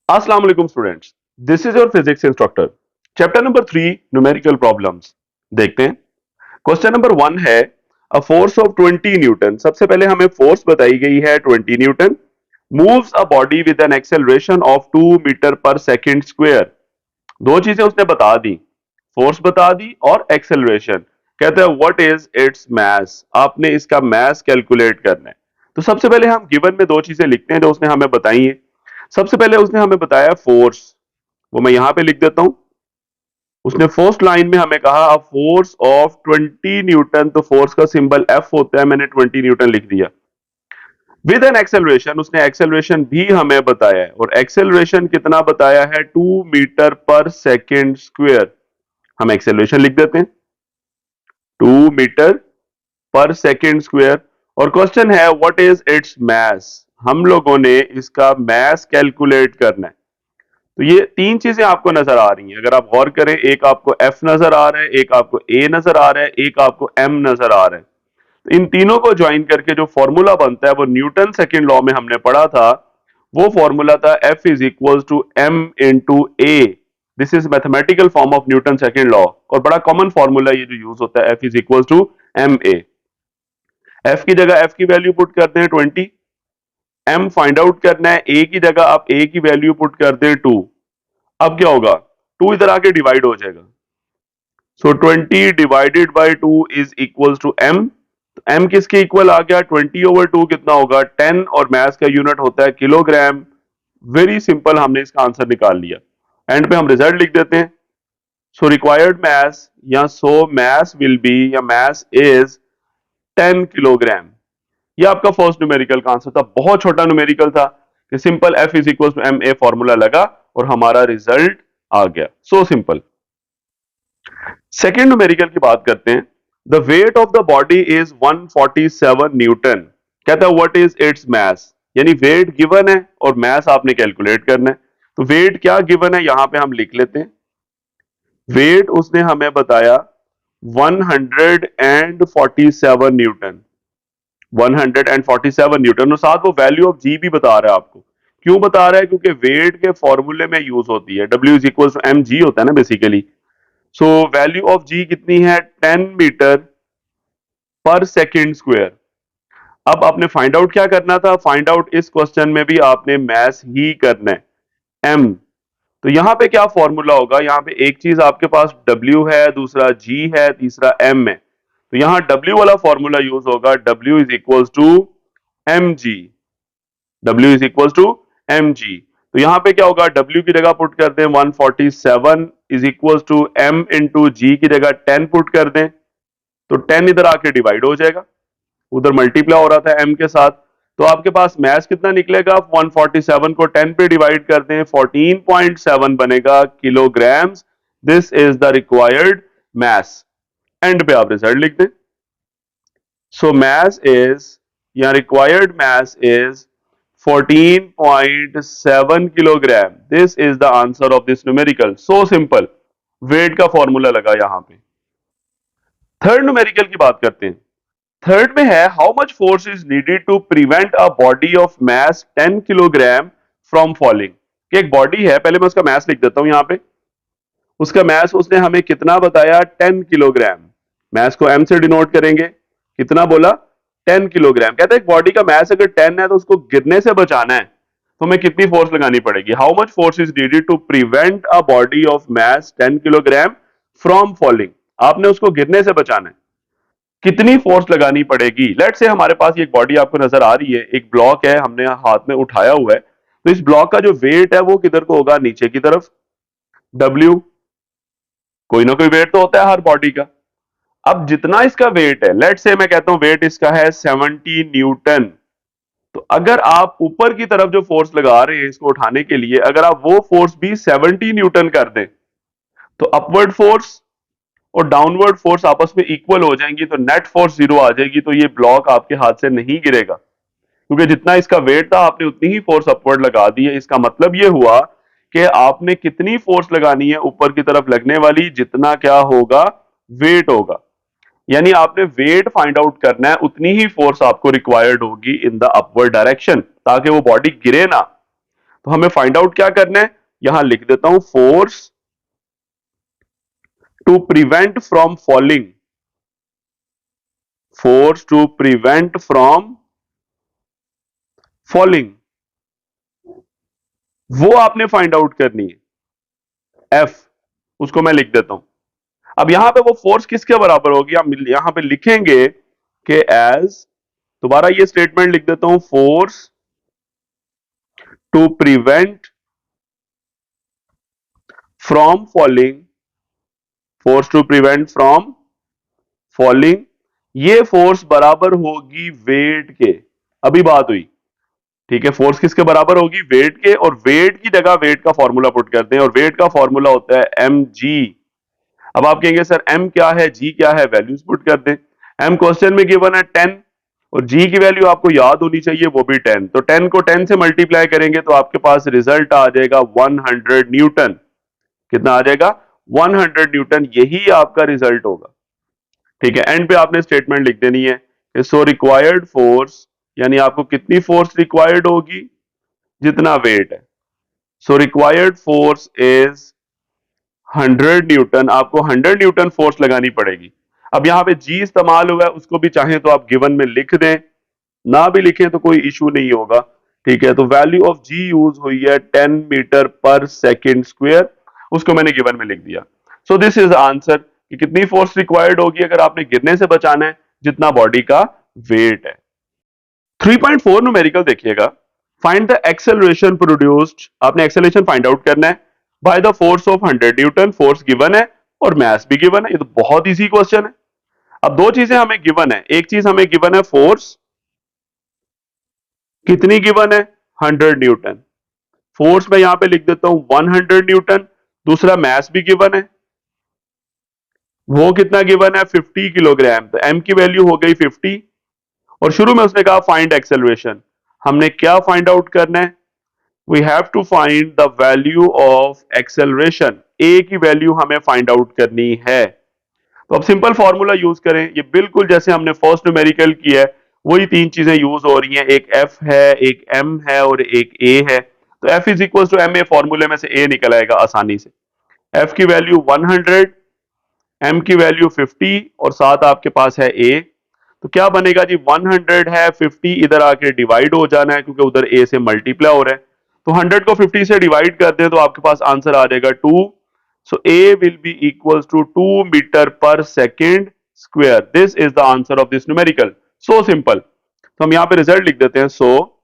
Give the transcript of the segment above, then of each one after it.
Assalamu alaikum students. This is your physics instructor. Chapter number 3 numerical problems. देखते हैं. Question number 1 है a force of 20 Newton. सबसे पहले हमें फोर्स बताई गई है 20 newton. Moves a body with an acceleration of 2 metre per second square. दो चीजें उसने बता दी, फोर्स बता दी और एक्सेलरेशन. कहते हैं व्हाट इज इट्स मास. आपने इसका मास कैलकुलेट करना है. तो सबसे पहले हम गिवन में दो चीजें लिखते हैं जो उसने हमें बताई है. सबसे पहले उसने हमें बताया फोर्स, वो मैं यहां पे लिख देता हूं. उसने फर्स्ट लाइन में हमें कहा अ फोर्स ऑफ 20 न्यूटन, तो फोर्स का सिंबल एफ होता है, मैंने 20 न्यूटन लिख दिया. विद एन एक्सेलरेशन, उसने एक्सेलरेशन भी हमें बताया है और एक्सेलरेशन कितना बताया है 2 मीटर पर सेकेंड स्क्वायर. हम एक्सेलरेशन लिख देते हैं 2 मीटर पर सेकेंड स्क्वायर. और क्वेश्चन है व्हाट इज इट्स मास. हम लोगों ने इसका मास कैलकुलेट करना है. तो ये तीन चीजें आपको नजर आ रही हैं. अगर आप गौर करें, एक आपको एफ नजर आ रहा है, एक आपको ए नजर आ रहा है, एक आपको एम नजर आ रहा है. तो इन तीनों को ज्वाइन करके जो फॉर्मूला बनता है वो न्यूटन सेकेंड लॉ में हमने पढ़ा था. वो फॉर्मूला था F is equal to M into A. This is mathematical form of Newton second law और बड़ा कॉमन फॉर्मूला ये जो यूज होता है, F is equal to M A. F की जगह एफ की वैल्यू पुट करते हैं 20. एम फाइंड आउट करना है, ए की जगह आप ए की वैल्यू पुट करते हैं 2. अब क्या होगा, 2 इधर आके डिवाइड हो जाएगा. So 20 divided by 2 is equal to M. M किसके इक्वल आ गया, 20/2 कितना होगा 10, और मैथ का यूनिट होता है किलोग्राम. वेरी सिंपल, हमने इसका आंसर निकाल लिया. एंड पे हम रिजल्ट लिख देते हैं. सो रिक्वायर्ड मैथ या सो मैथ विल बी या मैथ इज 10 किलोग्राम. ये आपका फर्स्ट न्यूमेरिकल का आंसर था. बहुत छोटा न्यूमेरिकल था कि simple F is equal to M A formula लगा और हमारा रिजल्ट आ गया. So simple. सेकेंड न्यूमेरिकल की बात करते हैं. The weight of the body is 147 Newton. कहता है व्हाट इज इट्स मास. यानी वेट गिवन है और मास आपने कैलकुलेट करना है. तो वेट क्या गिवन है यहां पे हम लिख लेते हैं. वेट उसने हमें बताया 147 न्यूटन. 147 न्यूटन और साथ वो वैल्यू ऑफ जी भी बता रहा है आपको. क्यों बता रहा है, क्योंकि वेट के फॉर्मूले में यूज होती है. W is equal to M G होता है ना basically. So value of G कितनी है 10 मीटर पर सेकेंड स्क्वायर. अब आपने फाइंड आउट क्या करना था, फाइंड आउट इस क्वेश्चन में भी आपने मैथ ही करना है. एम, तो यहां पे क्या फॉर्मूला होगा, यहां पे एक चीज आपके पास W है, दूसरा G है, तीसरा M है. तो यहां W वाला फॉर्मूला यूज होगा. W is equal to M G. W is equal to M G. तो यहां पे क्या होगा, W की जगह पुट कर दें 147 is equal to M into g की जगह 10 पुट कर दें. तो 10 इधर आके डिवाइड हो जाएगा, उधर मल्टीप्लाई हो रहा था M के साथ. तो आपके पास मैथ कितना निकलेगा, 147 को 10 पे डिवाइड कर दें, 14.7 बनेगा kilograms. This is the required math. End पे आप रिजल्ट लिख दें. सो मैथ इज या required math is 14.7 kilogram. This is the answer of this numerical. So simple. Weight का फॉर्मूला लगा यहां पे. थर्ड न्यूमेरिकल की बात करते हैं. थर्ड में है how much force is needed to prevent a body of mass 10 kilogram from falling. कि एक बॉडी है, पहले मैं उसका मास लिख देता हूं यहां पे. उसका मास उसने हमें कितना बताया 10 किलोग्राम. मास को एम से डिनोट करेंगे. कितना बोला 10 किलोग्राम. कहता है एक बॉडी का मास अगर 10 है तो उसको गिरने से बचाना है तो हमें कितनी फोर्स लगानी पड़ेगी. How much force is needed to prevent a body of mass 10 kilogram from falling. आपने उसको गिरने से बचाना है, कितनी फोर्स लगानी पड़ेगी. लेट से हमारे पास एक बॉडी आपको नजर आ रही है, एक ब्लॉक है, हमने हाथ में उठाया हुआ है. तो इस ब्लॉक का जो वेट है वो किधर को होगा, नीचे की तरफ. W, कोई ना कोई वेट तो होता है हर बॉडी का. अब जितना इसका वेट है, लेट से मैं कहता हूं वेट इसका है 70 न्यूटन. तो अगर आप ऊपर की तरफ जो फोर्स लगा रहे हैं इसको उठाने के लिए, अगर आप वो फोर्स भी 70 न्यूटन कर दें तो अपवर्ड फोर्स और डाउनवर्ड फोर्स आपस में इक्वल हो जाएंगी, तो नेट फोर्स 0 आ जाएगी. तो ये ब्लॉक आपके हाथ से नहीं गिरेगा क्योंकि जितना इसका वेट था आपने उतनी ही फोर्स अपवर्ड लगा दी है. इसका मतलब ये हुआ कि आपने कितनी फोर्स लगानी है ऊपर की तरफ लगने वाली, जितना क्या होगा वेट होगा. यानी आपने वेट फाइंड आउट करना है, उतनी ही फोर्स आपको रिक्वायर्ड होगी इन द अपवर्ड डायरेक्शन ताकि वो बॉडी गिरे ना. तो हमें फाइंड आउट क्या करना है, यहां लिख देता हूं force to prevent from falling, force to prevent from falling, वो आपने फाइंड आउट करनी है, एफ, उसको मैं लिख देता हूं। अब यहां पे वो फोर्स किसके बराबर होगी, हम यहां पे लिखेंगे कि एज, दोबारा ये स्टेटमेंट लिख देता हूं, force to prevent from falling, force to prevent from falling, ये फोर्स बराबर होगी वेट के। अभी बात हुई, ठीक है, फोर्स किसके बराबर होगी, वेट के, और वेट की जगह वेट का फॉर्मूला पुट करते हैं, और वेट का फॉर्मूला होता है एम जी। अब आप कहेंगे सर एम क्या है, जी क्या है, वैल्यूज पुट कर दें। एम क्वेश्चन में गिवन है 10, और जी की वैल्यू आपको याद होनी चाहिए, वो भी 10, तो 10 को 10 से मल्टीप्लाई करेंगे तो आपके पास रिजल्ट आ जाएगा 100 न्यूटन। कितना आ जाएगा, 100 न्यूटन, यही आपका रिजल्ट होगा। ठीक है, एंड पे आपने स्टेटमेंट लिख देनी है, सो रिक्वायर्ड फोर्स, यानी आपको कितनी फोर्स रिक्वायर्ड होगी, जितना वेट है, सो रिक्वायर्ड फोर्स इज 100 न्यूटन, आपको 100 न्यूटन फोर्स लगानी पड़ेगी। अब यहां पे जी इस्तेमाल हुआ है, उसको भी चाहें तो आप गिवन में लिख दें, ना भी लिखें तो कोई इशू नहीं होगा। ठीक है, तो वैल्यू ऑफ जी यूज हुई है 10 मीटर पर सेकेंड स्क्वायर, उसको मैंने गिवन में लिख दिया। सो दिस इज आंसर कि कितनी फोर्स रिक्वायर्ड होगी अगर आपने गिरने से बचाना है, जितना बॉडी का वेट है। 3.4 न्यूमेरिकल देखिएगा, फाइंड द एक्सेलरेशन प्रोड्यूस्ड, आपने एक्सेलरेशन फाइंड आउट करना है by the force of 100 Newton, force given है और मास भी गिवन है, ये तो बहुत इजी क्वेश्चन है। अब दो चीजें हमें गिवन है, एक चीज हमें गिवन है फोर्स, कितनी गिवन है, 100 न्यूटन, फोर्स मैं यहां पे लिख देता हूं 100 न्यूटन, दूसरा मास भी गिवन है, वो कितना गिवन है, 50 किलोग्राम, तो एम की वैल्यू हो गई 50, और शुरू में उसने कहा फाइंड एक्सेलरेशन, हमने क्या फाइंड आउट करना है, we have to find the value of acceleration, A की वैल्यू हमें फाइंड आउट करनी है। तो अब सिंपल फॉर्मूला यूज करें, ये बिल्कुल जैसे हमने फर्स्ट न्यूमेरिकल किया है, वही तीन चीजें यूज हो रही हैं, एक एफ है, एक एम है और एक ए है। तो F is equal to M, A फॉर्मूले में से ए निकल आएगा आसानी से। एफ की वैल्यू 100, एम की वैल्यू 50 और साथ आपके पास है ए, तो क्या बनेगा जी, 100 है, 50 इधर आके डिवाइड हो जाना है क्योंकि उधर ए से मल्टीप्लाई हो रहा है, तो 100 को 50 से डिवाइड कर दें तो आपके पास आंसर आ जाएगा 2, so A will be equals to 2 metre पर second square, this is the answer of this numerical, so simple. तो हम यहां पे रिजल्ट लिख देते हैं, सो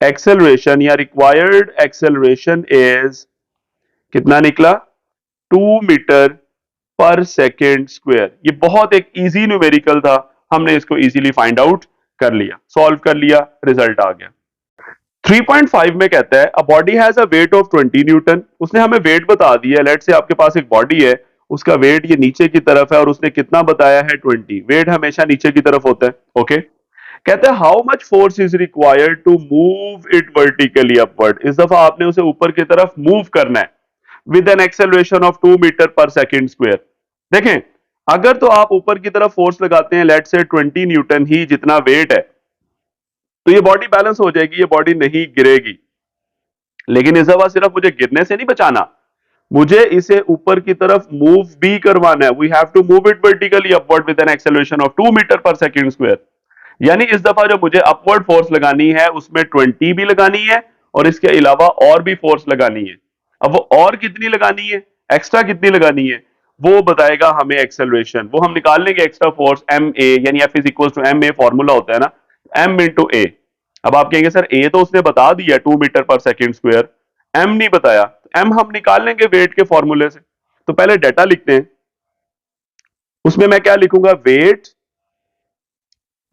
एक्सेलरेशन या रिक्वायर्ड एक्सेलरेशन इज, कितना निकला, 2 मीटर पर सेकेंड स्क्वायर। ये बहुत एक इजी न्यूमेरिकल था, हमने इसको इजीली फाइंड आउट कर लिया, सॉल्व कर लिया, रिजल्ट आ गया। 3.5 में कहता है a body has a weight of 20 Newton, उसने हमें वेट बता दिया, लेट से आपके पास एक बॉडी है, उसका वेट ये नीचे की तरफ है और उसने कितना बताया है 20, वेट हमेशा नीचे की तरफ होता है, ओके। कहते हैं how much force is required to move it vertically upward, इस दफा आपने उसे ऊपर की तरफ मूव करना है with an acceleration of 2 metre पर सेकेंड स्क्वायर। देखें, अगर तो आप ऊपर की तरफ फोर्स लगाते हैं, लेट से 20 न्यूटन ही जितना वेट है, तो ये बॉडी बैलेंस हो जाएगी, ये बॉडी नहीं गिरेगी। लेकिन इस दफा सिर्फ मुझे गिरने से नहीं बचाना, मुझे इसे ऊपर की तरफ मूव भी करवाना है, we have to move it vertically upward with an acceleration of 2 metre पर सेकेंड स्क्वायर। यानी इस दफा जो मुझे अपवर्ड फोर्स लगानी है उसमें 20 भी लगानी है और इसके अलावा और भी फोर्स लगानी है। अब वो और कितनी लगानी है, एक्स्ट्रा कितनी लगानी है, वो बताएगा हमें एक्सेलरेशन, वो हम निकाल लेंगे एक्स्ट्रा फोर्स एम ए, यानी F is equal to M A, formula होता है ना एम इंटू ए। अब आप कहेंगे सर ए तो उसने बता दिया 2 मीटर पर सेकेंड स्क्वायर, एम नहीं बताया, एम हम निकाल लेंगे वेट के फॉर्मूले से। तो पहले डेटा लिखते हैं, उसमें मैं क्या लिखूंगा, वेट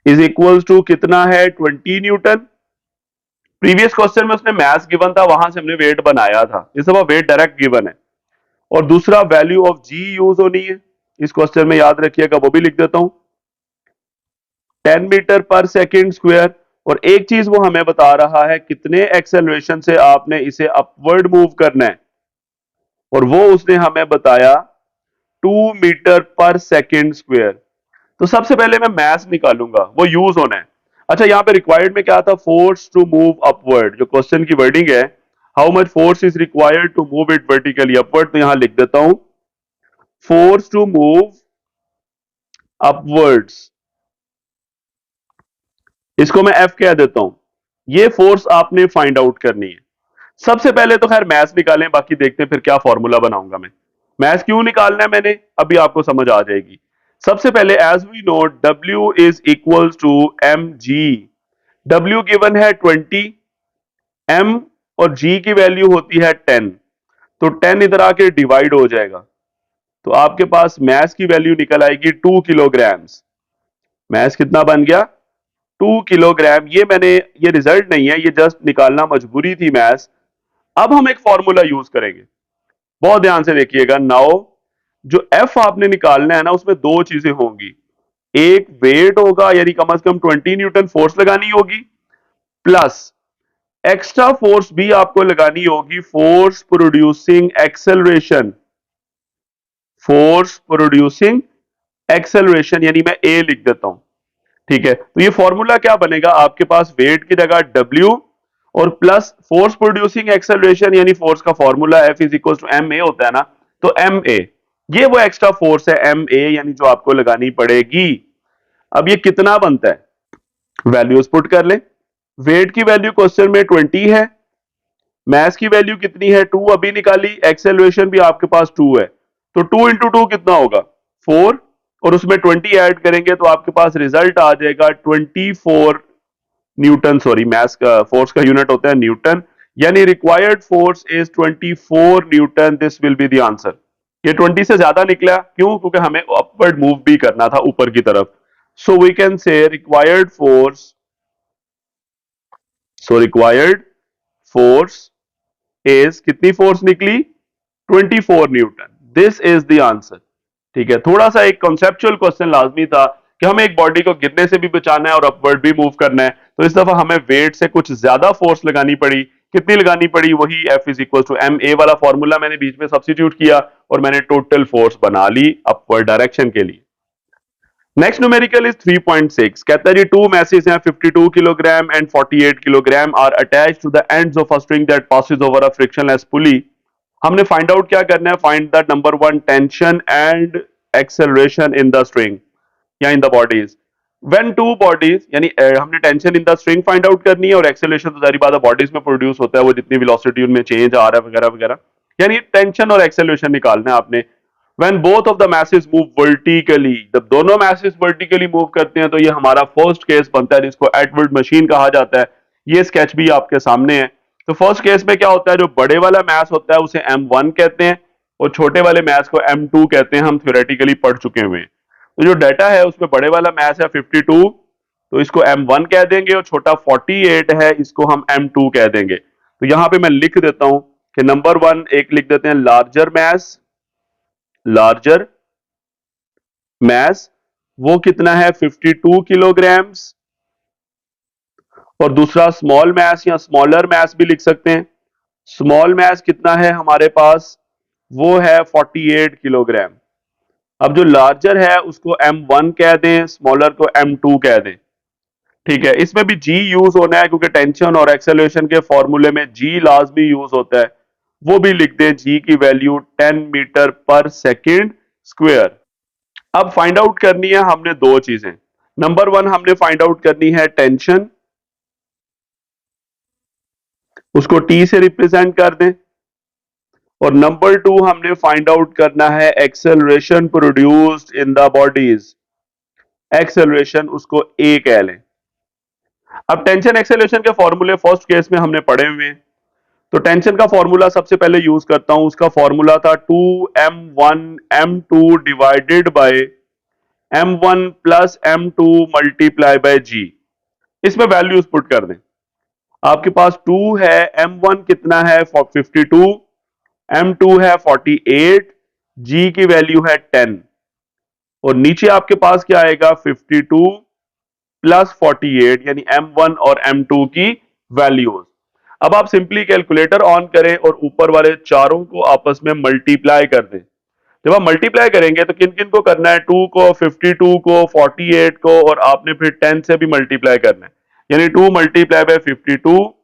इज इक्वल टू कितना है 20 न्यूटन। प्रीवियस क्वेश्चन में उसने मास गिवन था, वहां से हमने वेट बनाया था, इस दफा वेट डायरेक्ट गिवन है। और दूसरा वैल्यू ऑफ जी यूज होनी है, इस क्वेश्चन में याद रखिएगा, वो भी लिख देता हूं 10 मीटर पर सेकेंड स्क्वायर। और एक चीज वो हमें बता रहा है कितने एक्सेलरेशन से आपने इसे अपवर्ड मूव करना है, और वो उसने हमें बताया 2 मीटर पर सेकेंड स्क्वायर। तो सबसे पहले मैं मास निकालूंगा, वो यूज होना है। अच्छा, यहां पे रिक्वायर्ड में क्या था, फोर्स टू मूव अपवर्ड, जो क्वेश्चन की वर्डिंग है, how much force is required to move it vertically upward, तो यहां लिख देता हूं फोर्स टू मूव अपवर्ड्स, इसको मैं एफ कह देता हूं। ये फोर्स आपने फाइंड आउट करनी है। सबसे पहले तो खैर मैथ्स निकालें, बाकी देखते हैं फिर क्या फॉर्मूला बनाऊंगा मैं। मैथ्स क्यों निकालना है मैंने, अभी आपको समझ आ जाएगी। सबसे पहले as we know W is equals to mg। W given है 20, m और g की वैल्यू होती है 10, तो 10 इधर आके डिवाइड हो जाएगा, तो आपके पास मैथ्स की वैल्यू निकल आएगी 2 किलोग्राम्स। मैथ्स कितना बन गया, 2 किलोग्राम। ये मैंने, ये रिजल्ट नहीं है, ये जस्ट निकालना मजबूरी थी मैथ्स। अब हम एक फॉर्मूला यूज करेंगे, बहुत ध्यान से देखिएगा। नाउ जो एफ आपने निकालना है ना, उसमें दो चीजें होंगी, एक वेट होगा, यानी कम से कम 20 न्यूटन फोर्स लगानी होगी, प्लस एक्स्ट्रा फोर्स भी आपको लगानी होगी, force producing acceleration. Force producing acceleration यानी मैं ए लिख देता हूं। ठीक है, तो ये फॉर्मूला क्या बनेगा, आपके पास वेट की जगह W और प्लस फोर्स प्रोड्यूसिंग एक्सेलरेशन, यानी फोर्स का formula F is equal to M A होता है ना, तो एम ए, ये वो एक्स्ट्रा फोर्स है एम ए, यानी जो आपको लगानी पड़ेगी। अब ये कितना बनता है, वैल्यूज पुट कर ले। वेट की वैल्यू क्वेश्चन में 20 है, मास की वैल्यू कितनी है 2 अभी निकाली, एक्सेलरेशन भी आपके पास 2 है, तो 2 इंटू 2 कितना होगा 4, और उसमें 20 ऐड करेंगे तो आपके पास रिजल्ट आ जाएगा 24 न्यूटन। सॉरी, मास का, फोर्स का यूनिट होता है न्यूटन, यानी required force is 24 newton. This will be the answer. ये 20 से ज्यादा निकला, क्यों, क्योंकि हमें अपवर्ड मूव भी करना था ऊपर की तरफ। So we can say required force, so required force is, कितनी फोर्स निकली 24 newton. This is the answer. ठीक है, थोड़ा सा एक कॉन्सेप्चुअल क्वेश्चन लाजमी था कि हमें एक बॉडी को गिरने से भी बचाना है और अपवर्ड भी मूव करना है, तो इस दफा हमें वेट से कुछ ज्यादा फोर्स लगानी पड़ी। कितनी लगानी पड़ी, वही F is equal to M A वाला फॉर्मूला मैंने बीच में सब्स्टिट्यूट किया और मैंने टोटल फोर्स बना ली अपवर्ड डायरेक्शन के लिए। नेक्स्ट न्यूमेरिकल इज 3.6, कहता है जी टू मैसेज हैं 52 kilogram and 48 kilogram are attached to the ends of a string that passes over a frictionless pulley. हमने फाइंड आउट क्या करना है, find the number 1 tension and acceleration in the string या in the bodies. When two bodies, यानी हमने tension in the string find out करनी है, और एक्सेलरेशन तो सारी बात बॉडीज में प्रोड्यूस होता है, वो जितनी वेलोसिटी उनमें चेंज आ रहा है वगैरह वगैरह, यानी टेंशन और एक्सेलरेशन निकालना है आपने। When both of the masses move vertically, जब दोनों masses vertically move करते हैं तो ये हमारा फर्स्ट केस बनता है, जिसको एटवुड मशीन कहा जाता है। ये स्केच भी आपके सामने है। तो फर्स्ट केस में क्या होता है, जो बड़े वाला मैस होता है उसे M1 कहते हैं और छोटे वाले मैस को M2 कहते हैं, हम थ्योरेटिकली पढ़ चुके हुए हैं। तो जो डाटा है उसमें बड़े वाला मैस है 52, तो इसको M1 कह देंगे, और छोटा 48 है, इसको हम M2 कह देंगे। तो यहां पे मैं लिख देता हूं कि नंबर 1 एक लिख देते हैं लार्जर मैस, लार्जर मैस, वो कितना है 52 किलोग्राम्स, और दूसरा स्मॉल मैस या स्मॉलर मैस भी लिख सकते हैं। स्मॉल मैस कितना है हमारे पास, वो है 48 किलोग्राम। अब जो लार्जर है उसको M1 कह दें, स्मॉलर को M2 कह दें। ठीक है, इसमें भी G यूज होना है क्योंकि टेंशन और एक्सेलरेशन के फॉर्मूले में G लाजमी यूज होता है, वो भी लिख दें। G की वैल्यू 10 मीटर पर सेकेंड स्क्वायर। अब फाइंड आउट करनी है हमने दो चीजें। नंबर 1 हमने फाइंड आउट करनी है टेंशन, उसको T से रिप्रेजेंट कर दें, और नंबर 2 हमने फाइंड आउट करना है acceleration produced in the bodies. Acceleration उसको A कह लें। अब टेंशन एक्सेलरेशन के फॉर्मूले फर्स्ट केस में हमने पढ़े हुए हैं, तो टेंशन का फॉर्मूला सबसे पहले यूज करता हूं। उसका फॉर्मूला था 2m1 m2 divided by m1 plus m2 multiply by g। इसमें वैल्यूज पुट कर दें। आपके पास 2 है, m1 कितना है 52, m2 है 48, g की वैल्यू है 10, और नीचे आपके पास क्या आएगा 52 प्लस 48, यानी m1 और m2 की वैल्यूज। अब आप सिंपली कैलकुलेटर ऑन करें और ऊपर वाले चारों को आपस में मल्टीप्लाई कर दें। जब आप मल्टीप्लाई करेंगे तो किन किन को करना है, 2 को, 52 को, 48 को, और आपने फिर 10 से भी मल्टीप्लाई करना है। यानी 2 multiply by 52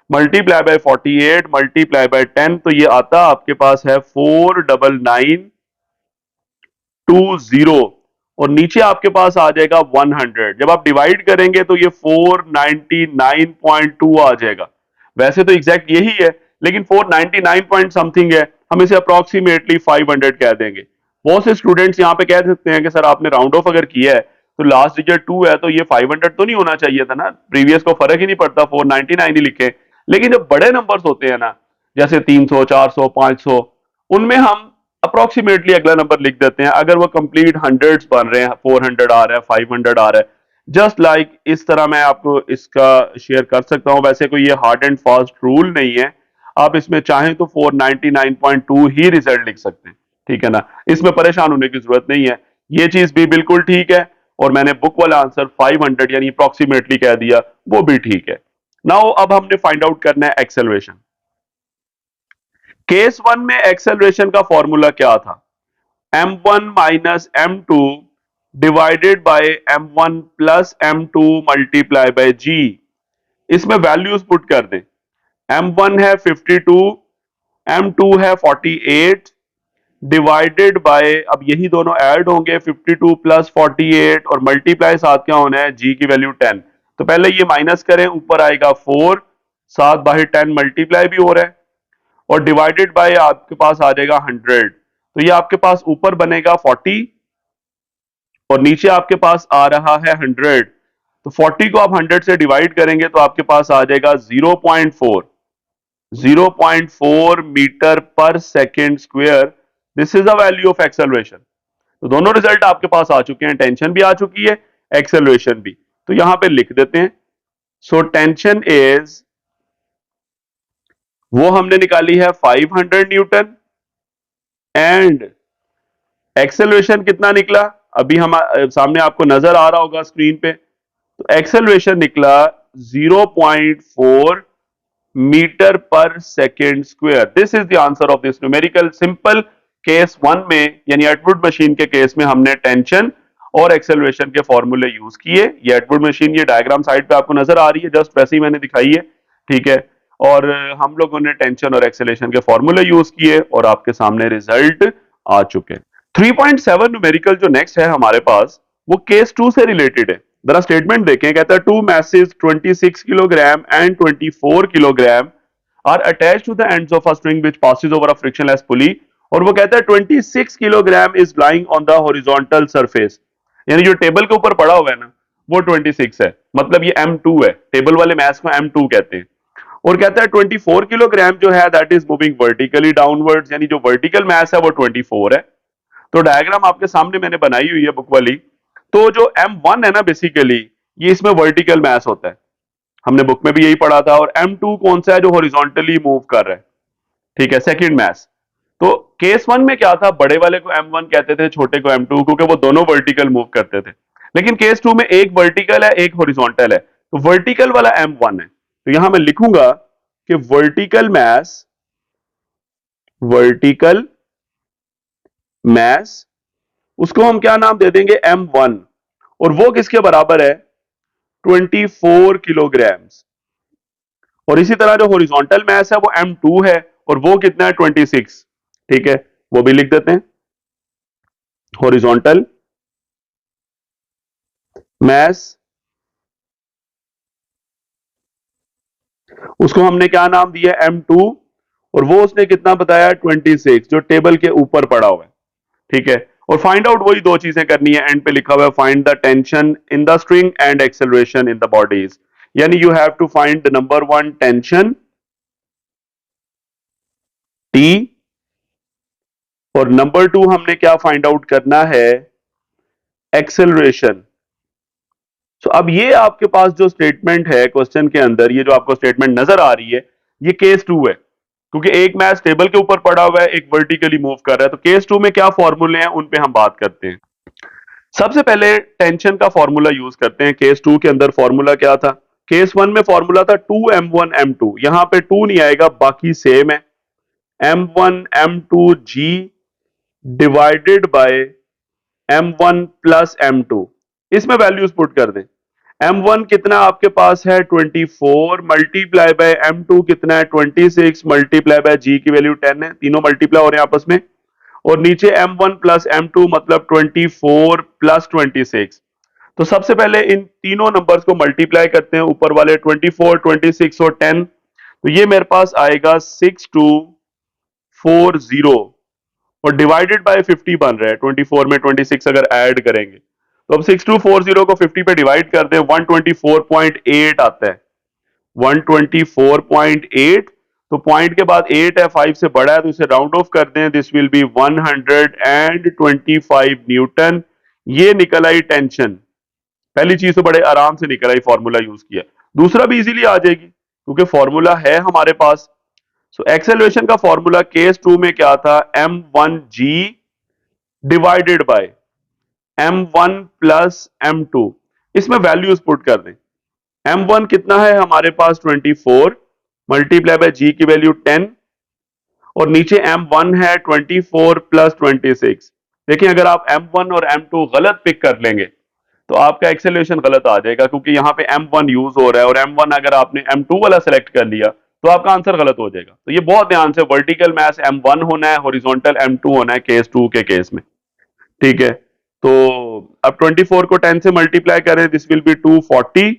multiply by 48 multiply by 10, तो ये आता आपके पास है 49920, और नीचे आपके पास आ जाएगा 100। जब आप डिवाइड करेंगे तो ये 499.2 आ जाएगा। वैसे तो एग्जैक्ट यही है, लेकिन 499 पॉइंट समथिंग है, हम इसे अप्रोक्सीमेटली 500 कह देंगे। बहुत से स्टूडेंट्स यहाँ पे कह सकते हैं कि सर आपने राउंड ऑफ अगर किया है तो लास्ट डिजिट 2 है, तो ये 500 तो नहीं होना चाहिए था ना, प्रीवियस को फर्क ही नहीं पड़ता, 499 ही लिखे। लेकिन जब बड़े नंबर्स होते हैं ना, जैसे 300 400 500, उनमें हम अप्रोक्सीमेटली अगला नंबर लिख देते हैं। अगर वो कंप्लीट हंड्रेड्स बन रहे हैं, 400 आ रहा है, 500 आ रहा है, जस्ट लाइक इस तरह मैं आपको इसका शेयर कर सकता हूं। वैसे कोई ये हार्ड एंड फास्ट रूल नहीं है, आप इसमें चाहें तो 499.2 ही रिजल्ट लिख सकते हैं, ठीक है ना, इसमें परेशान होने की जरूरत नहीं है। ये चीज भी बिल्कुल ठीक है, और मैंने बुक वाला आंसर 500 यानी अप्रोक्सीमेटली कह दिया, वो भी ठीक है। नाउ अब हमने फाइंड आउट करना है एक्सेलरेशन। केस वन में एक्सेलरेशन का फॉर्मूला क्या था? m1 minus m2 divided by m1 plus m2 multiply by g। इसमें वैल्यूज पुट कर दें। m1 है 52, m2 है 48 डिवाइडेड बाय, अब यही दोनों ऐड होंगे, 52 प्लस 48 और मल्टीप्लाई साथ क्या होना है, g की वैल्यू 10। तो पहले ये माइनस करें, ऊपर आएगा 4, 7 बाहर 10 मल्टीप्लाई भी हो रहा है, और डिवाइडेड बाय आपके पास आ जाएगा 100। तो ये आपके पास ऊपर बनेगा 40 और नीचे आपके पास आ रहा है 100। तो 40 को आप 100 से डिवाइड करेंगे तो आपके पास आ जाएगा 0.4 मीटर पर second square. This is the value of acceleration. तो दोनों रिजल्ट आपके पास आ चुके हैं, टेंशन भी आ चुकी है, एक्सेलरेशन भी। तो यहां पे लिख देते हैं। सो टेंशन इज, वो हमने निकाली है 500 न्यूटन, एंड एक्सेलरेशन कितना निकला, अभी हम सामने आपको नजर आ रहा होगा स्क्रीन पे। तो एक्सेलरेशन निकला 0.4 मीटर पर second square. This is the answer of this numerical. Simple case one में यानी एटवुड मशीन के केस में हमने टेंशन और एक्सेलरेशन के फॉर्मूले यूज किए। ये एटवुड मशीन, ये डायग्राम साइड पे आपको नजर आ रही है, जस्ट वैसे ही मैंने दिखाई है, ठीक है। और हम लोगों ने टेंशन और एक्सेलरेशन के फॉर्मूले यूज किए और आपके सामने रिजल्ट आ चुके। 3.7 न्यूमेरिकल जो नेक्स्ट है हमारे पास, वो केस टू से रिलेटेड है। जरा स्टेटमेंट देखें, कहता है two masses 26 kilogram and 24 kilogram are attached to the ends of a string which passes over a frictionless pulley. और वो कहता है 26 kilogram is lying on the horizontal surface, यानी जो टेबल के ऊपर पड़ा हुआ है ना, वो 26 है, मतलब ये M2 है। टेबल वाले मैथ को M2 कहते हैं। और कहता है 24 किलोग्राम जो है that is moving vertically downwards, यानी जो वर्टिकल मास है वो 24 है। तो डायग्राम आपके सामने मैंने बनाई हुई है बुक वाली। तो जो M1 है ना, बेसिकली ये इसमें वर्टिकल मास होता है, हमने बुक में भी यही पढ़ा था। और M2 कौन सा है, जो हॉरिजॉन्टली मूव कर रहा है, ठीक है, सेकंड मास। तो केस वन में क्या था, बड़े वाले को M1 कहते थे, छोटे को M2, क्योंकि वो दोनों वर्टिकल मूव करते थे। लेकिन केस टू में एक वर्टिकल है एक हॉरिजॉन्टल है, तो वर्टिकल वाला M1 है। तो यहां मैं लिखूंगा कि वर्टिकल मैस, उसको हम क्या नाम दे देंगे, M1। और वो किसके बराबर है, 24 किलोग्राम्स। और इसी तरह जो हॉरिजॉन्टल मैस है वो M2 है, और वो कितना है, 26, ठीक है, वो भी लिख देते हैं। हॉरिजॉन्टल मैस, उसको हमने क्या नाम दिया, M2, और वो उसने कितना बताया, 26, जो टेबल के ऊपर पड़ा हुआ है, ठीक है। और फाइंड आउट वही दो चीजें करनी है, एंड पे लिखा हुआ है find the tension in the string and acceleration in the bodies. यानी you have to find the number one tension T, और नंबर टू हमने क्या फाइंड आउट करना है, एक्सेलरेशन। तो अब ये आपके पास जो स्टेटमेंट है क्वेश्चन के अंदर, ये जो आपको स्टेटमेंट नजर आ रही है, ये केस टू है, क्योंकि एक मैच टेबल के ऊपर पड़ा हुआ है, एक वर्टिकली मूव कर रहा है। तो केस टू में क्या फॉर्मूले हैं उन पे हम बात करते हैं। सबसे पहले टेंशन का फॉर्मूला यूज करते हैं। केस टू के अंदर फॉर्मूला क्या था, केस वन में फॉर्मूला था 2m1m2, यहां पे 2 नहीं आएगा, बाकी सेम है, m1m2g divided by m1 plus m2। इसमें वैल्यूज पुट कर दें। M1 कितना आपके पास है 24 मल्टीप्लाई बाय M2 कितना है 26 मल्टीप्लाई बाय G की वैल्यू 10 है, तीनों मल्टीप्लाई हो रहे हैं आपस में। और नीचे M1 प्लस M2 मतलब 24 प्लस 26। तो सबसे पहले इन तीनों नंबर्स को मल्टीप्लाई करते हैं, ऊपर वाले 24 26 और 10। तो ये मेरे पास आएगा 6240 और डिवाइडेड बाय 50 बन रहा है, 24 में 26 अगर ऐड करेंगे तो अब 6240 को 50 पे डिवाइड कर दें, 124.8 आता है, 124.8। तो पॉइंट के बाद 8 है, 5 से बड़ा है तो इसे राउंड ऑफ कर दें, दिस विल बी 125 न्यूटन। ये निकल आई टेंशन। पहली चीज तो बड़े आराम से निकल आई, फॉर्मूला यूज किया। दूसरा भी इजीली आ जाएगी क्योंकि फॉर्मूला है हमारे पास। सो एक्सेलरेशन का फॉर्मूला केस 2 में क्या था, m1g divided by m1 plus m2। इसमें वैल्यूज पुट कर दें। m1 कितना है हमारे पास 24 मल्टीप्लाई बाय g की वैल्यू 10 और नीचे m1 है 24 प्लस 26। देखिए अगर आप m1 और m2 गलत पिक कर लेंगे तो आपका एक्सेलरेशन गलत आ जाएगा क्योंकि यहाँ पे m1 यूज हो रहा है और m1 अगर आपने m2 वाला सेलेक्ट कर लिया तो आपका आंसर गलत हो जाएगा। तो ये बहुत ध्यान से, वर्टिकल मैथ m1 होना है, हॉरिजॉन्टल m2 होना है केस 2 के केस में। ठीक है, तो अब 24 को 10 से मल्टीप्लाई करें, दिस विल बी 240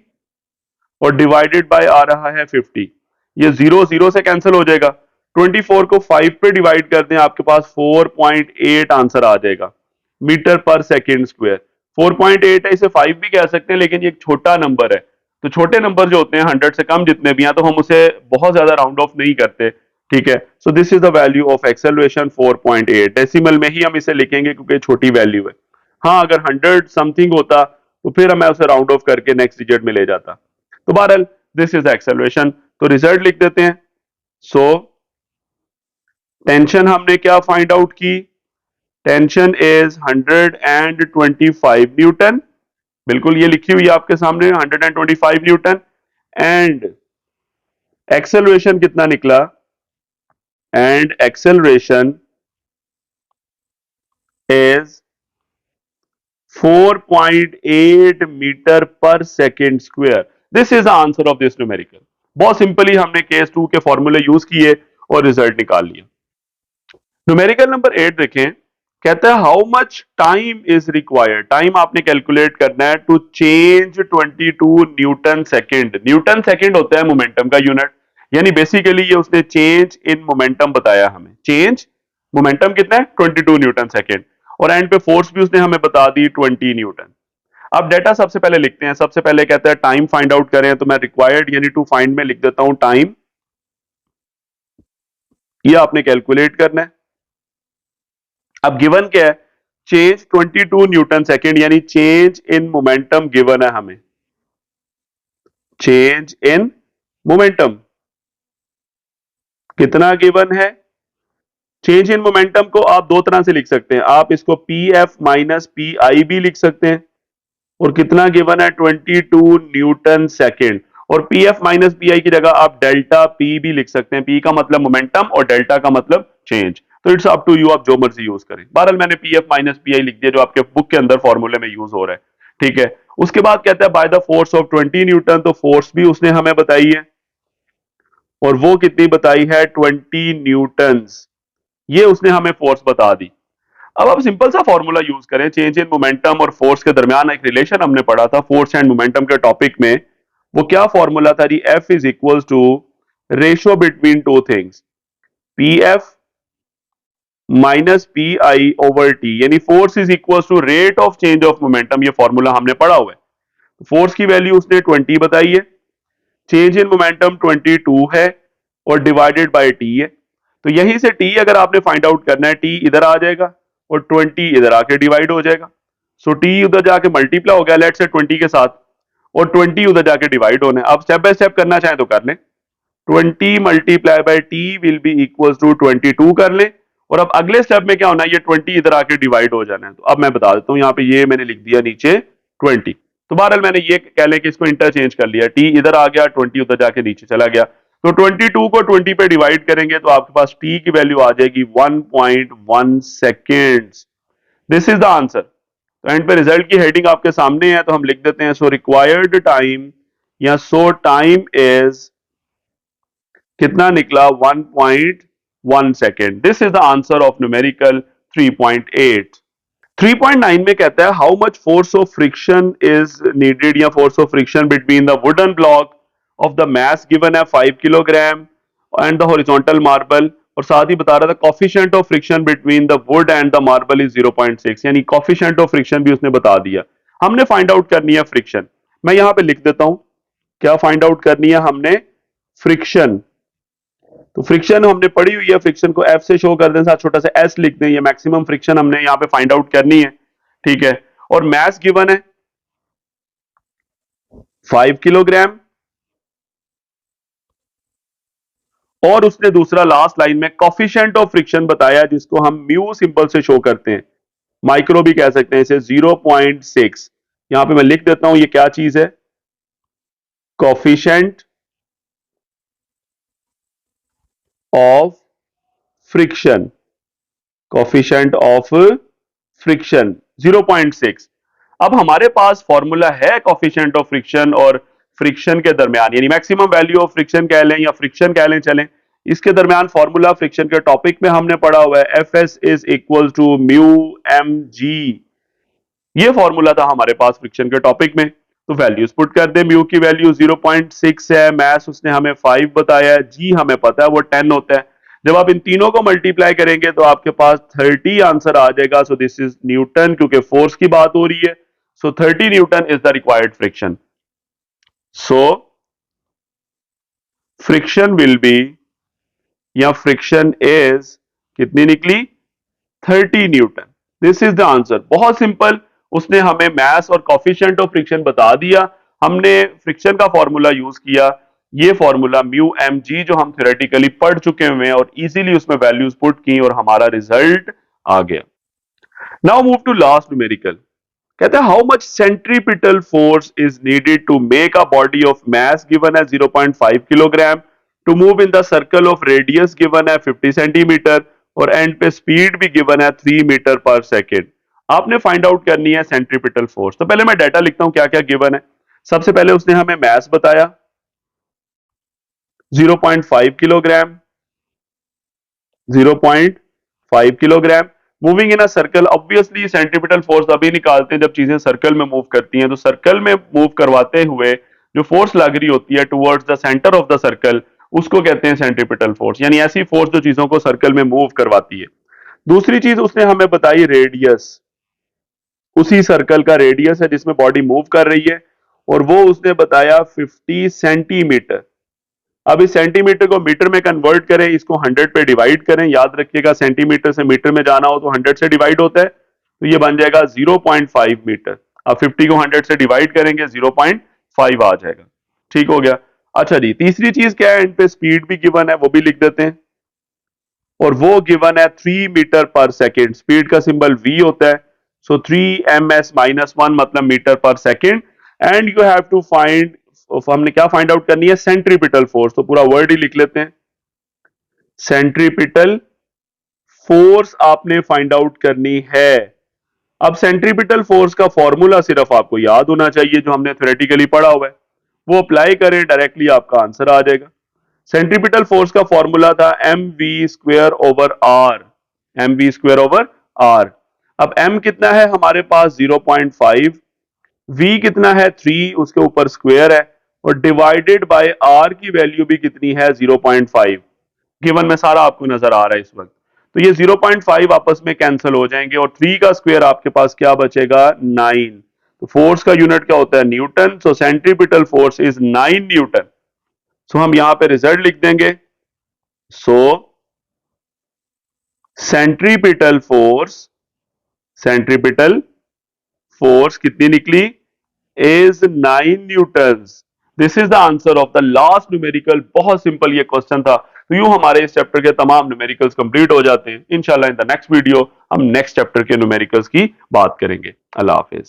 और डिवाइडेड बाय आ रहा है 50। ये 0 0 से कैंसिल हो जाएगा। 24 को 5 पे डिवाइड कर दें, आपके पास 4.8 आंसर आ जाएगा, मीटर पर सेकेंड स्क्वायर। 4.8 है, इसे 5 भी कह सकते हैं लेकिन ये एक छोटा नंबर है। तो छोटे नंबर जो होते हैं 100 से कम जितने भी हैं तो हम उसे बहुत ज्यादा राउंड ऑफ नहीं करते। ठीक है, so this is the value of acceleration 4.8। Decimal में ही हम इसे लिखेंगे क्योंकि छोटी वैल्यू है। हाँ अगर 100 समथिंग होता तो फिर मैं उसे राउंड ऑफ करके नेक्स्ट डिजिट में ले जाता। तो बहरहाल दिस इज एक्सेलरेशन। तो रिजल्ट लिख देते हैं। सो टेंशन हमने क्या फाइंड आउट की, टेंशन इज 125 न्यूटन। बिल्कुल ये लिखी हुई है आपके सामने 125 न्यूटन। एंड एक्सेलरेशन कितना निकला, एंड एक्सेलरेशन इज 4.8 मीटर पर second square. This is the answer of this numerical. बहुत सिंपली हमने केस 2 के फॉर्मूले यूज किए और रिजल्ट निकाल लिया। न्यूमेरिकल नंबर 8 देखें, कहता है how much time is required. Time आपने कैलकुलेट करना है to change 22 newton second. Newton second होता है मोमेंटम का यूनिट, यानी बेसिकली ये उसने चेंज इन मोमेंटम बताया हमें। चेंज मोमेंटम कितना है 22 न्यूटन सेकेंड और एंड पे फोर्स भी उसने हमें बता दी 20 न्यूटन। अब डेटा सबसे पहले लिखते हैं। सबसे पहले कहता है टाइम फाइंड आउट करें, तो मैं रिक्वायर्ड यानी टू फाइंड में लिख देता हूं टाइम। ये आपने कैलकुलेट करना है। अब गिवन क्या है, चेंज 22 न्यूटन सेकेंड यानी चेंज इन मोमेंटम गिवन है हमें। चेंज इन मोमेंटम कितना गिवन है। चेंज इन मोमेंटम को आप दो तरह से लिख सकते हैं, आप इसको पी एफ माइनस पी आई भी लिख सकते हैं। और कितना गिवन है 22 न्यूटन सेकेंड। और पी एफ माइनस पी आई की जगह आप डेल्टा पी भी लिख सकते हैं। पी का मतलब मोमेंटम और डेल्टा का मतलब चेंज। तो इट्स अप टू यू, आप जो मर्जी यूज करें। बहरहाल मैंने पी एफ माइनस पी आई लिख दिया जो आपके बुक के अंदर फॉर्मूले में यूज हो रहा है। ठीक है, उसके बाद कहता है by the force of 20 Newton. तो फोर्स भी उसने हमें बताई है और वो कितनी बताई है 20 न्यूटन। ये उसने हमें फोर्स बता दी। अब आप सिंपल सा फॉर्मूला यूज करें, चेंज इन मोमेंटम और फोर्स के दरमियान एक रिलेशन हमने पढ़ा था फोर्स एंड मोमेंटम के टॉपिक में। वो क्या फॉर्मूला था जी, F is equal to ratio between two things, P F minus P I over T, यानी force is equal to rate of change of momentum. ये फॉर्मूला हमने पढ़ा हुआ है। फोर्स की वैल्यू उसने 20 बताई है, चेंज इन मोमेंटम 22 है और डिवाइडेड बाय टी है। तो यहीं से टी अगर आपने फाइंड आउट करना है, टी इधर आ जाएगा और 20 इधर आके डिवाइड हो जाएगा। सो टी उधर जाके मल्टीप्लाई हो गया लेट से 20 के साथ और 20 उधर जाके डिवाइड होना है। अब स्टेप बाय स्टेप करना चाहें तो कर लें। 20 multiply by T will be equal to 22 कर लें। और अब अगले स्टेप में क्या होना है, ये 20 इधर आके डिवाइड हो जाना है। तो अब मैं बता देता हूं, यहाँ पे ये मैंने लिख दिया नीचे 20। तो बहरहाल मैंने ये कह लें कि इसको इंटरचेंज कर लिया, टी इधर आ गया 20 उधर जाके नीचे चला गया। तो 22 को 20 पे डिवाइड करेंगे तो आपके पास टी की वैल्यू आ जाएगी 1.1 seconds. This is the answer. तो एंड पे रिजल्ट की हेडिंग आपके सामने है, तो हम लिख देते हैं सो रिक्वायर्ड टाइम या सो टाइम इज कितना निकला 1.1 second. This is the answer of numerical 3.8। 3.9 में कहता है how much force of friction is needed या force of friction between the wooden block of the mass given है 5 kilogram and the horizontal marble, और साथ ही बता रहा था coefficient of friction between the wood and the marble is 0.6, यानी coefficient of friction भी उसने बता दिया। हमने फाइंड आउट करनी है फ्रिक्शन। मैं यहां पे लिख देता हूं क्या फाइंड आउट करनी है हमने, फ्रिक्शन। तो फ्रिक्शन हमने पढ़ी हुई है, फ्रिक्शन को एफ से शो कर दें, साथ छोटा सा एस लिख दें, ये मैक्सिमम फ्रिक्शन हमने यहां पे फाइंड आउट करनी है, ठीक है। और मास गिवन है 5 किलोग्राम, और उसने दूसरा लास्ट लाइन में कॉफिशिएंट ऑफ फ्रिक्शन बताया जिसको हम म्यू सिंबल से शो करते हैं, माइक्रो भी कह सकते हैं इसे, 0.6। यहां पे मैं लिख देता हूं ये क्या चीज है, coefficient of friction, coefficient of friction 0.6। अब हमारे पास फॉर्मूला है कॉफिशिएंट ऑफ फ्रिक्शन और फ्रिक्शन के दरमियान, यानी मैक्सिमम वैल्यू ऑफ फ्रिक्शन कह लें या फ्रिक्शन कह लें, चलें इसके दरमियान फॉर्मूला फ्रिक्शन के टॉपिक में हमने पढ़ा हुआ है, F S is equal to mu M G. ये फॉर्मूला था हमारे पास फ्रिक्शन के टॉपिक में। तो वैल्यूज पुट कर दे, म्यू की वैल्यू 0.6 है, मैस उसने हमें 5 बताया है, जी हमें पता है वो 10 होता है। जब आप इन तीनों को मल्टीप्लाई करेंगे तो आपके पास 30 आंसर आ जाएगा। सो दिस इज न्यूटन, क्योंकि फोर्स की बात हो रही है। सो 30 Newton is the required friction. So friction will be या फ्रिक्शन इज कितनी निकली, 30 Newton. This is the answer, बहुत सिंपल। उसने हमें मास और कॉफिशिएंट ऑफ फ्रिक्शन बता दिया, हमने फ्रिक्शन का फॉर्मूला यूज किया, ये फॉर्मूला म्यू एम जी जो हम थ्योरेटिकली पढ़ चुके हुए हैं और इजीली उसमें वैल्यूज पुट की और हमारा रिजल्ट आ गया। Now move to last numerical. कहते हैं how much centripetal force is needed to make a body of mass given है 0.5 kilogram to move in the circle of radius given है 50 सेंटीमीटर और एंड पे स्पीड भी given है 3 metre पर second. आपने फाइंड आउट करनी है सेंट्रीपिटल फोर्स। तो पहले मैं डाटा लिखता हूं क्या क्या गिवन है। सबसे पहले उसने हमें मास बताया 0.5 kilogram, 0.5 kilogram moving in a circle. Obviously centripetal force अभी निकालते हैं जब चीजें सर्कल में मूव करती हैं, तो सर्कल में मूव करवाते हुए जो फोर्स लग रही होती है towards the centre of the circle, उसको कहते हैं सेंट्रीपिटल फोर्स, यानी ऐसी फोर्स जो चीजों को सर्कल में मूव करवाती है। दूसरी चीज उसने हमें बताई रेडियस, उसी सर्कल का रेडियस है जिसमें बॉडी मूव कर रही है, और वो उसने बताया 50 सेंटीमीटर। अब इस सेंटीमीटर को मीटर में कन्वर्ट करें, इसको 100 पे डिवाइड करें। याद रखिएगा सेंटीमीटर से मीटर में जाना हो तो 100 से डिवाइड होता है, तो ये बन जाएगा 0.5 मीटर। अब 50 को 100 से डिवाइड करेंगे 0.5 आ जाएगा, ठीक हो गया। अच्छा जी, तीसरी चीज क्या है, इन पे स्पीड भी गिवन है, वो भी लिख देते हैं, और वो गिवन है 3 मीटर पर सेकेंड। स्पीड का सिंबल v होता है, सो 3 ms-1 मतलब मीटर पर second. And you have to find, हमने क्या फाइंड आउट करनी है, सेंट्रीपिटल फोर्स। तो पूरा वर्ड ही लिख लेते हैं, सेंट्रीपिटल फोर्स आपने फाइंड आउट करनी है। अब सेंट्रीपिटल फोर्स का फॉर्मूला सिर्फ आपको याद होना चाहिए जो हमने थ्योरेटिकली पढ़ा हुआ है, वो अप्लाई करें, डायरेक्टली आपका आंसर आ जाएगा। सेंट्रीपिटल फोर्स का फॉर्मूला था M V square over R, M V square over R. अब m कितना है हमारे पास 0.5, v कितना है 3, उसके ऊपर स्क्वायर है, और डिवाइडेड बाय r की वैल्यू भी कितनी है 0.5। गिवन में सारा आपको नजर आ रहा है इस वक्त, तो ये 0.5 आपस में कैंसिल हो जाएंगे और 3 का स्क्वायर आपके पास क्या बचेगा 9। तो फोर्स का यूनिट क्या होता है newton, so centripetal force is 9 newton. So हम यहां पे रिजल्ट लिख देंगे, so centripetal force, centripetal force कितनी निकली is 9 newton. This is the answer of the last numerical. बहुत सिंपल ये क्वेश्चन था। तो यूं हमारे इस चैप्टर के तमाम न्यूमेरिकल्स कंप्लीट हो जाते हैं। इंशाल्लाह इन द नेक्स्ट वीडियो हम नेक्स्ट चैप्टर के न्यूमेरिकल्स की बात करेंगे। अल्लाह हाफिज।